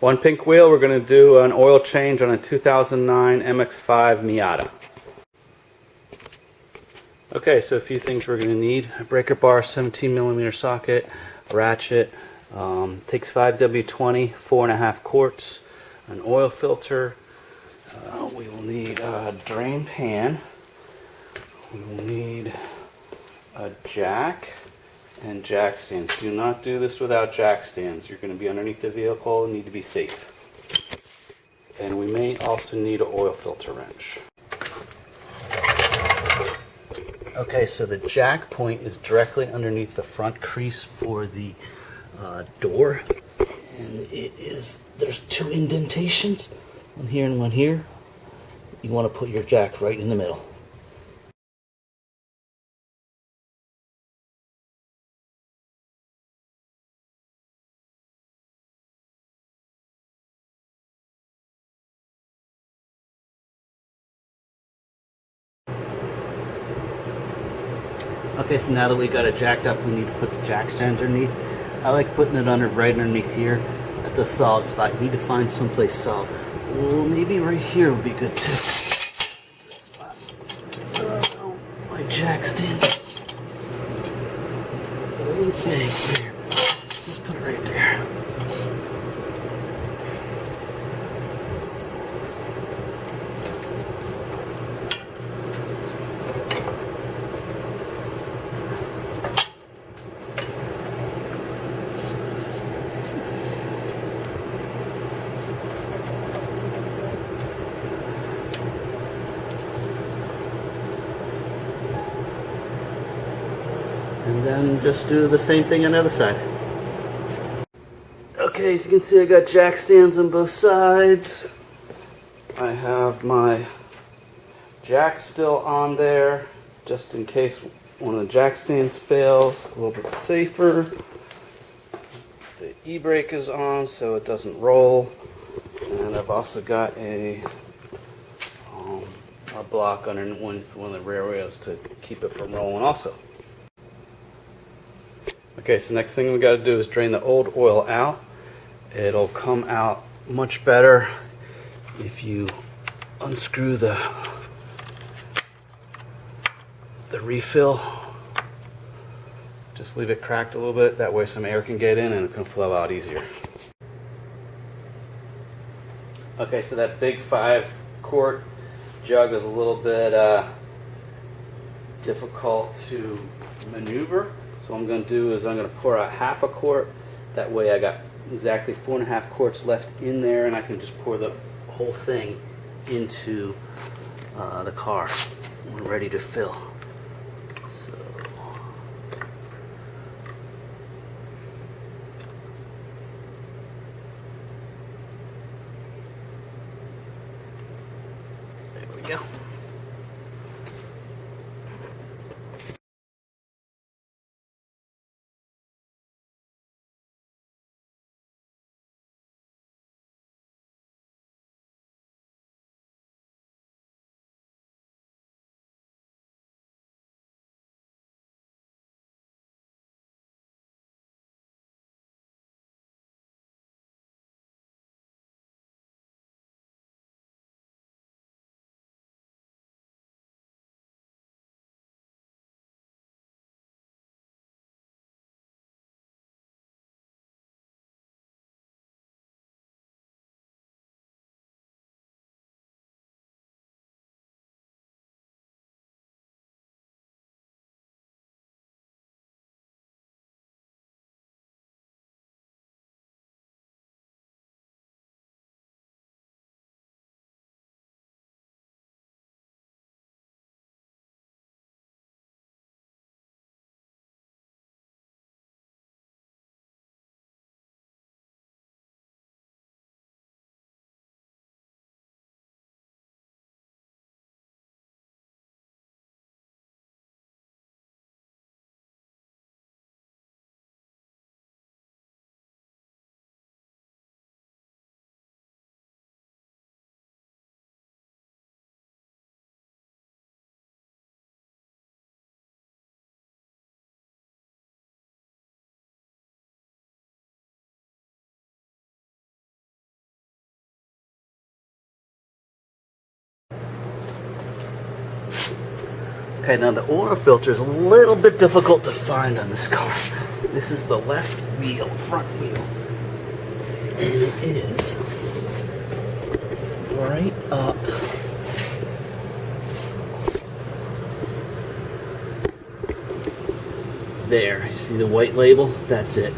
One pink wheel, we're going to do an oil change on a 2009 MX-5 Miata. Okay, so a few things we're going to need. A breaker bar, 17mm socket, ratchet, takes 5W20, 4.5 quarts, an oil filter. We will need a drain pan. We will need a jack and jack stands. Do not do this without jack stands. You're going to be underneath the vehicle and need to be safe. And we may also need an oil filter wrench. Okay, so the jack point is directly underneath the front crease for the door, and there's two indentations, one here and one here. You want to put your jack right in the middle. Okay, so now that we got it jacked up, we need to put the jack stand underneath. I like putting it right underneath here. That's a solid spot. You need to find someplace solid. Well, maybe right here would be good too. My jack stand. A little big here. Just put it right there. And then just do the same thing on the other side. Okay, as you can see, I got jack stands on both sides. I have my jack still on there, just in case one of the jack stands fails, a little bit safer. The e-brake is on so it doesn't roll. And I've also got a block underneath one of the rear wheels to keep it from rolling also. Okay, so next thing we got to do is drain the old oil out. It'll come out much better if you unscrew the refill. Just leave it cracked a little bit, that way some air can get in and it can flow out easier. Okay, so that big 5-quart jug is a little bit difficult to maneuver. So what I'm going to do is I'm going to pour out half a quart. That way I got exactly 4.5 quarts left in there, and I can just pour the whole thing into the car. We're ready to fill. So there we go. Okay, now the oil filter is a little bit difficult to find on this car. This is the left wheel, front wheel. And it is right up there. You see the white label? That's it.